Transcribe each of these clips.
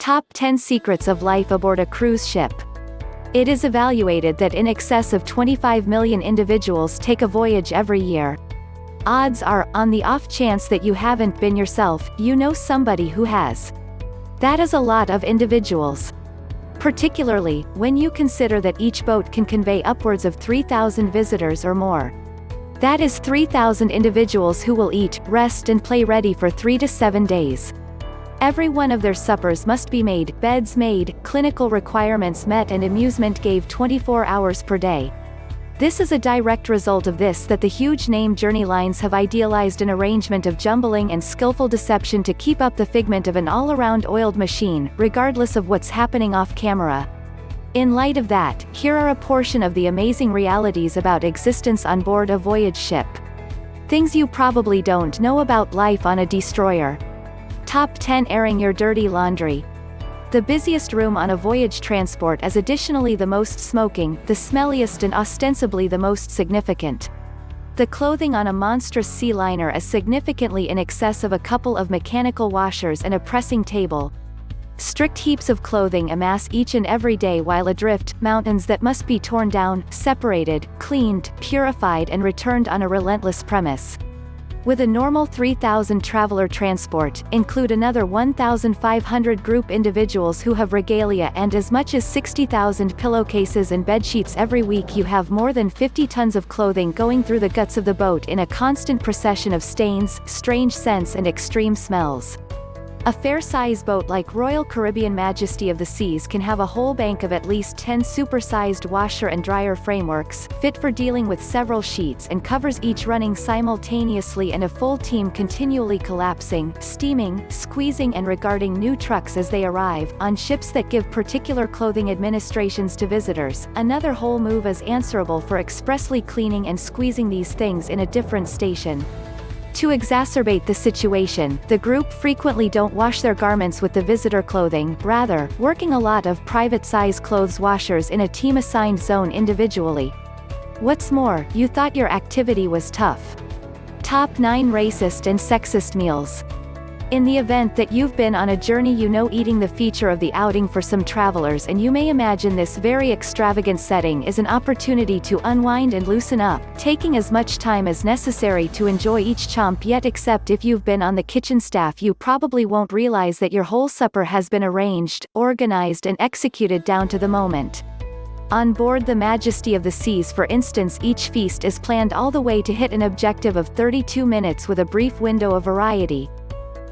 Top 10 Secrets of Life Aboard a Cruise Ship. It is evaluated that in excess of 25 million individuals take a voyage every year. Odds are, on the off chance that you haven't been yourself, you know somebody who has. That is a lot of individuals. Particularly, when you consider that each boat can convey upwards of 3,000 visitors or more. That is 3,000 individuals who will eat, rest and play ready for 3 to 7 days. Every one of their suppers must be made, beds made, clinical requirements met and amusement gave 24 hours per day. This is a direct result of this that the huge name Journey Lines have idealized an arrangement of jumbling and skillful deception to keep up the figment of an all-around oiled machine, regardless of what's happening off camera. In light of that, here are a portion of the amazing realities about existence on board a voyage ship. Things you probably don't know about life on a destroyer. Top 10 Airing your dirty laundry. The busiest room on a voyage transport is additionally the most smoking, the smelliest and ostensibly the most significant. The clothing on a monstrous sea liner is significantly in excess of a couple of mechanical washers and a pressing table. Strict heaps of clothing amass each and every day while adrift, mountains that must be torn down, separated, cleaned, purified and returned on a relentless premise. With a normal 3,000 traveler transport, include another 1,500 group individuals who have regalia and as much as 60,000 pillowcases and bedsheets every week, you have more than 50 tons of clothing going through the guts of the boat in a constant procession of stains, strange scents and extreme smells. A fair-size boat like Royal Caribbean Majesty of the Seas can have a whole bank of at least 10 super-sized washer and dryer frameworks, fit for dealing with several sheets and covers each running simultaneously and a full team continually collapsing, steaming, squeezing and regarding new trucks as they arrive. On ships that give particular clothing administrations to visitors, another whole move is answerable for expressly cleaning and squeezing these things in a different station. To exacerbate the situation, the group frequently don't wash their garments with the visitor clothing, rather, working a lot of private-size clothes washers in a team-assigned zone individually. What's more, you thought your activity was tough. Top 9 Racist and Sexist Meals. In the event that you've been on a journey, you know eating the feature of the outing for some travelers, and you may imagine this very extravagant setting is an opportunity to unwind and loosen up, taking as much time as necessary to enjoy each chomp. Yet except if you've been on the kitchen staff, you probably won't realize that your whole supper has been arranged, organized and executed down to the moment. On board the Majesty of the Seas, for instance, each feast is planned all the way to hit an objective of 32 minutes with a brief window of variety.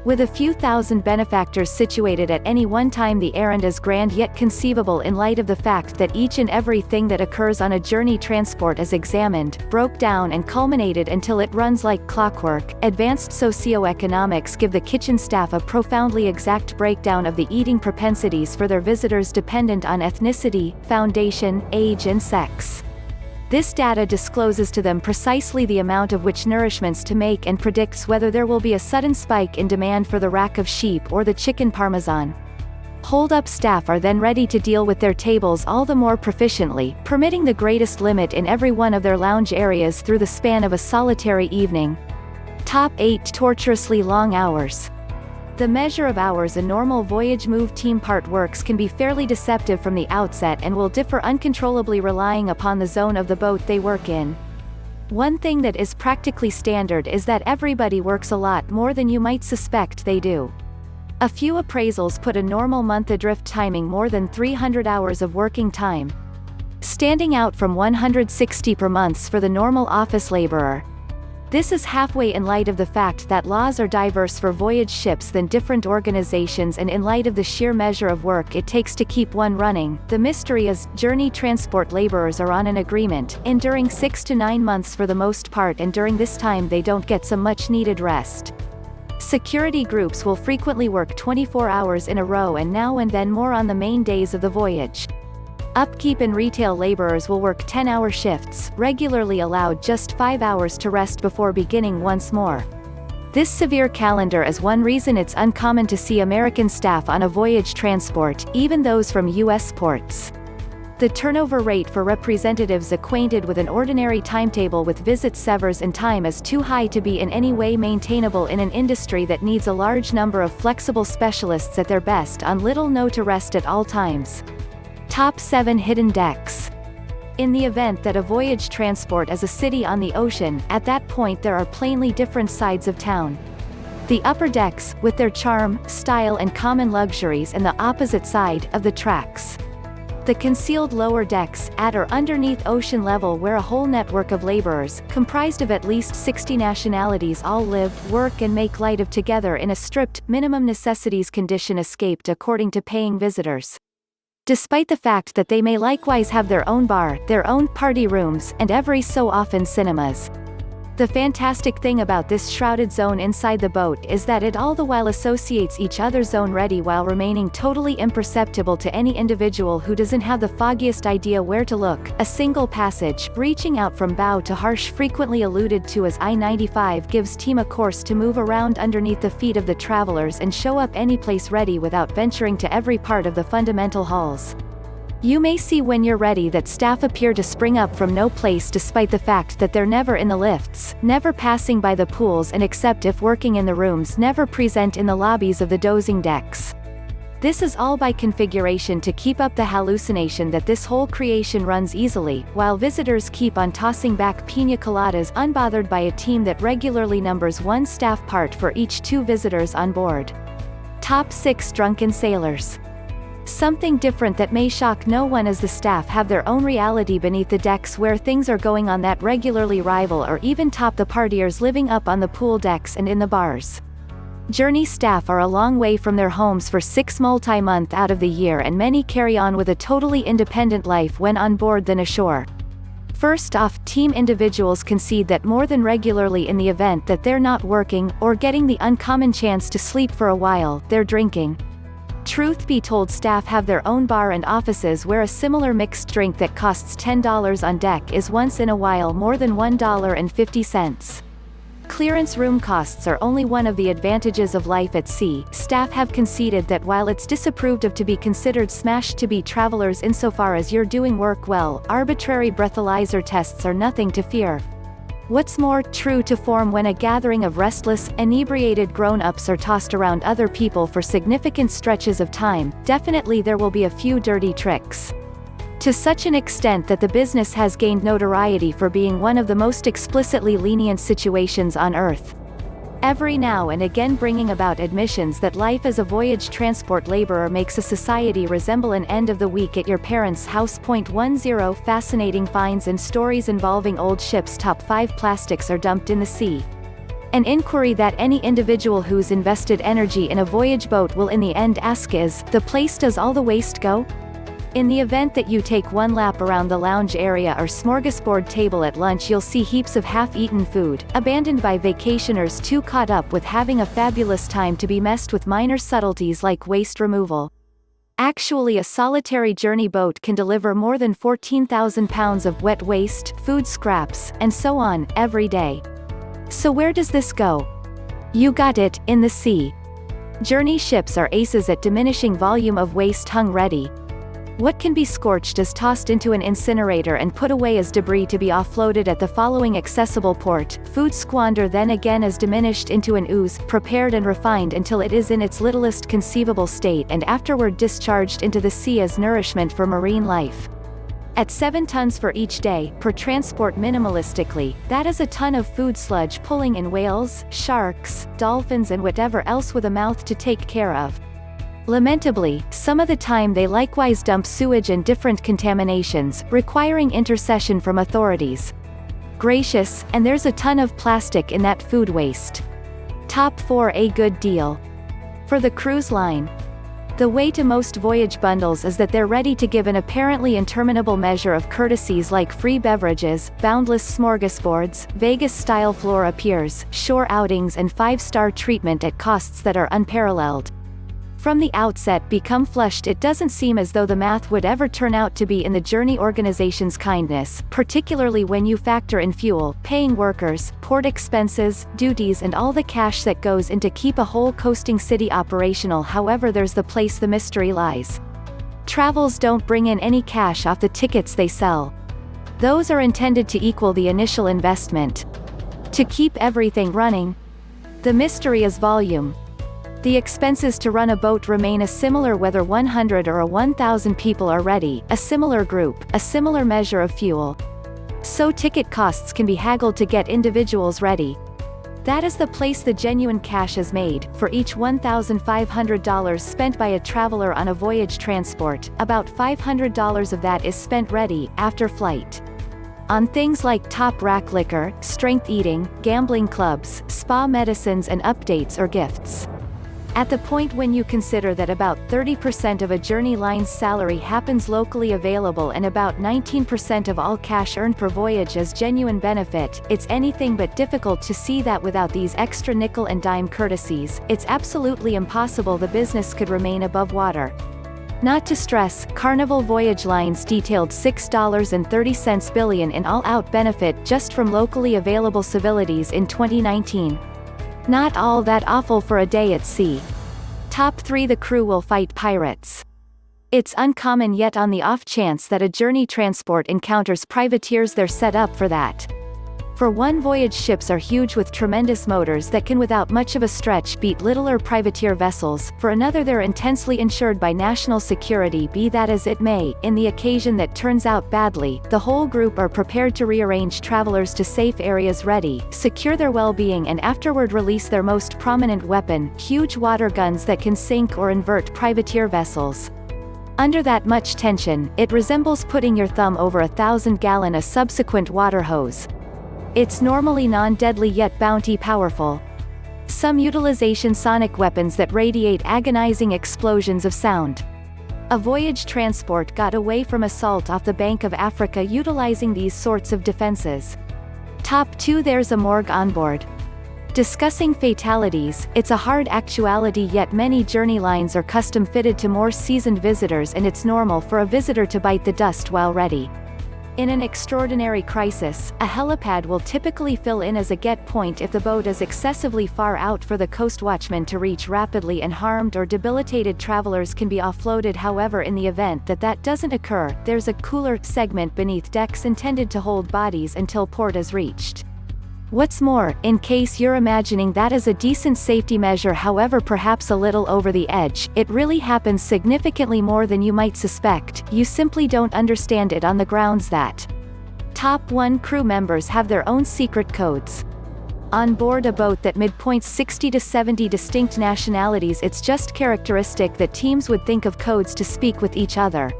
With a few thousand benefactors situated at any one time, the errand is grand yet conceivable in light of the fact that each and every thing that occurs on a journey transport is examined, broke down and culminated until it runs like clockwork. Advanced socioeconomics give the kitchen staff a profoundly exact breakdown of the eating propensities for their visitors dependent on ethnicity, foundation, age and sex. This data discloses to them precisely the amount of which nourishments to make and predicts whether there will be a sudden spike in demand for the rack of sheep or the chicken parmesan. Hold-up staff are then ready to deal with their tables all the more proficiently, permitting the greatest limit in every one of their lounge areas through the span of a solitary evening. Top 8 Torturously Long Hours. The measure of hours a normal voyage move team part works can be fairly deceptive from the outset and will differ uncontrollably relying upon the zone of the boat they work in. One thing that is practically standard is that everybody works a lot more than you might suspect they do. A few appraisals put a normal month adrift timing more than 300 hours of working time, standing out from 160 per month for the normal office laborer. This is halfway in light of the fact that laws are diverse for voyage ships than different organizations, and in light of the sheer measure of work it takes to keep one running. The mystery is, journey transport laborers are on an agreement, enduring 6 to 9 months for the most part, and during this time they don't get some much needed rest. Security groups will frequently work 24 hours in a row and now and then more on the main days of the voyage. Upkeep and retail laborers will work 10-hour shifts, regularly allowed just 5 hours to rest before beginning once more. This severe calendar is one reason it's uncommon to see American staff on a voyage transport, even those from U.S. ports. The turnover rate for representatives acquainted with an ordinary timetable with visits, severs and time is too high to be in any way maintainable in an industry that needs a large number of flexible specialists at their best on little no to rest at all times. Top 7 Hidden Decks. In the event that a voyage transport is a city on the ocean, at that point there are plainly different sides of town. The upper decks, with their charm, style and common luxuries, and the opposite side of the tracks. The concealed lower decks, at or underneath ocean level, where a whole network of laborers, comprised of at least 60 nationalities, all live, work and make light of together in a strict, minimum necessities condition escaped according to paying visitors. Despite the fact that they may likewise have their own bar, their own party rooms, and every so often cinemas. The fantastic thing about this shrouded zone inside the boat is that it all the while associates each other zone ready while remaining totally imperceptible to any individual who doesn't have the foggiest idea where to look. A single passage, reaching out from bow to harsh, frequently alluded to as I-95, gives team a course to move around underneath the feet of the travelers and show up any place ready without venturing to every part of the fundamental halls. You may see when you're ready that staff appear to spring up from no place despite the fact that they're never in the lifts, never passing by the pools, and except if working in the rooms, never present in the lobbies of the dozing decks. This is all by configuration to keep up the hallucination that this whole creation runs easily, while visitors keep on tossing back pina coladas unbothered by a team that regularly numbers 1 staff part for each 2 visitors on board. Top 6 Drunken Sailors. Something different that may shock no one is the staff have their own reality beneath the decks where things are going on that regularly rival or even top the partiers living up on the pool decks and in the bars. Journey staff are a long way from their homes for 6 multi-month out of the year, and many carry on with a totally independent life when on board than ashore. First off, team individuals concede that more than regularly in the event that they're not working, or getting the uncommon chance to sleep for a while, they're drinking. Truth be told, staff have their own bar and offices where a similar mixed drink that costs $10 on deck is once in a while more than $1.50. Clearance room costs are only one of the advantages of life at sea. Staff have conceded that while it's disapproved of to be considered smashed to be travelers insofar as you're doing work well, arbitrary breathalyzer tests are nothing to fear. What's more, true to form when a gathering of restless, inebriated grown-ups are tossed around other people for significant stretches of time, definitely there will be a few dirty tricks. To such an extent that the business has gained notoriety for being one of the most explicitly lenient situations on Earth. Every now and again bringing about admissions that life as a voyage transport laborer makes a society resemble an end of the week at your parents' house. 10 Fascinating finds and stories involving old ships. Top 5 Plastics are dumped in the sea. An inquiry that any individual who's invested energy in a voyage boat will in the end ask is, the place does all the waste go? In the event that you take 1 lap around the lounge area or smorgasbord table at lunch, you'll see heaps of half-eaten food, abandoned by vacationers too caught up with having a fabulous time to be messed with minor subtleties like waste removal. Actually, a solitary journey boat can deliver more than 14,000 pounds of wet waste, food scraps, and so on, every day. So where does this go? You got it, in the sea. Journey ships are aces at diminishing volume of waste hung ready. What can be scorched is tossed into an incinerator and put away as debris to be offloaded at the following accessible port. Food squander then again is diminished into an ooze, prepared and refined until it is in its littlest conceivable state and afterward discharged into the sea as nourishment for marine life. At 7 tons for each day, per transport minimalistically, that is a ton of food sludge pulling in whales, sharks, dolphins and whatever else with a mouth to take care of. Lamentably, some of the time they likewise dump sewage and different contaminations, requiring intercession from authorities. Gracious, and there's a ton of plastic in that food waste. Top 4 A good deal. For the cruise line. The way to most voyage bundles is that they're ready to give an apparently interminable measure of courtesies like free beverages, boundless smorgasbords, Vegas-style floor piers, shore outings and 5-star treatment at costs that are unparalleled. From the outset become flushed, it doesn't seem as though the math would ever turn out to be in the journey organization's kindness, particularly when you factor in fuel, paying workers, port expenses, duties and all the cash that goes into keep a whole coasting city operational. However, there's the place the mystery lies. Travels don't bring in any cash off the tickets they sell. Those are intended to equal the initial investment. To keep everything running, the mystery is volume. The expenses to run a boat remain a similar whether 100 or 1,000 people are ready, a similar group, a similar measure of fuel. So ticket costs can be haggled to get individuals ready. That is the place the genuine cash is made. For each $1,500 spent by a traveler on a voyage transport, about $500 of that is spent ready, after flight, on things like top rack liquor, strength eating, gambling clubs, spa medicines and updates or gifts. At the point when you consider that about 30% of a Journey line's salary happens locally available and about 19% of all cash earned per voyage is genuine benefit, it's anything but difficult to see that without these extra nickel and dime courtesies, it's absolutely impossible the business could remain above water. Not to stress, Carnival Voyage Lines detailed $6.30 billion in all-out benefit just from locally available civilities in 2019. Not all that awful for a day at sea. Top 3. The crew will fight pirates. It's uncommon yet on the off chance that a Journey transport encounters privateers, they're set up for that. For one, voyage ships are huge with tremendous motors that can without much of a stretch beat littler privateer vessels. For another, they're intensely insured by national security. Be that as it may, in the occasion that turns out badly, the whole group are prepared to rearrange travelers to safe areas ready, secure their well-being and afterward release their most prominent weapon, huge water guns that can sink or invert privateer vessels. Under that much tension, it resembles putting your thumb over 1,000-gallon a subsequent water hose. It's normally non-deadly yet bounty powerful. Some utilization sonic weapons that radiate agonizing explosions of sound. A voyage transport got away from assault off the bank of Africa utilizing these sorts of defenses. Top 2. There's a morgue on board. Discussing fatalities, it's a hard actuality, yet many Journey lines are custom fitted to more seasoned visitors and it's normal for a visitor to bite the dust while ready. In an extraordinary crisis, a helipad will typically fill in as a get point if the boat is excessively far out for the coast watchman to reach rapidly, and harmed or debilitated travelers can be offloaded. However, in the event that that doesn't occur, there's a cooler segment beneath decks intended to hold bodies until port is reached. What's more, in case you're imagining that as a decent safety measure, however perhaps a little over the edge, it really happens significantly more than you might suspect. You simply don't understand it on the grounds that Top 1. Crew members have their own secret codes. On board a boat that midpoints 60 to 70 distinct nationalities, it's just characteristic that teams would think of codes to speak with each other.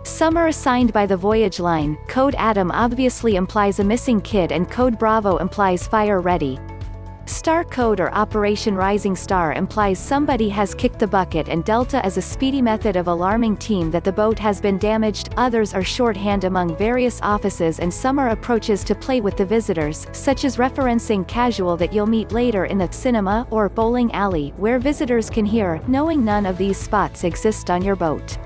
Some are assigned by the voyage line. Code Atom obviously implies a missing kid and Code Bravo implies fire ready. Star Code or Operation Rising Star implies somebody has kicked the bucket, and Delta is a speedy method of alarming team that the boat has been damaged. Others are shorthand among various offices, and some are approaches to play with the visitors, such as referencing casual that you'll meet later in the cinema or bowling alley, where visitors can hear, knowing none of these spots exist on your boat.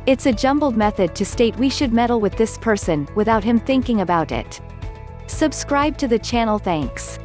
It's a jumbled method to state we should meddle with this person, without him thinking about it. Subscribe to the channel, thanks.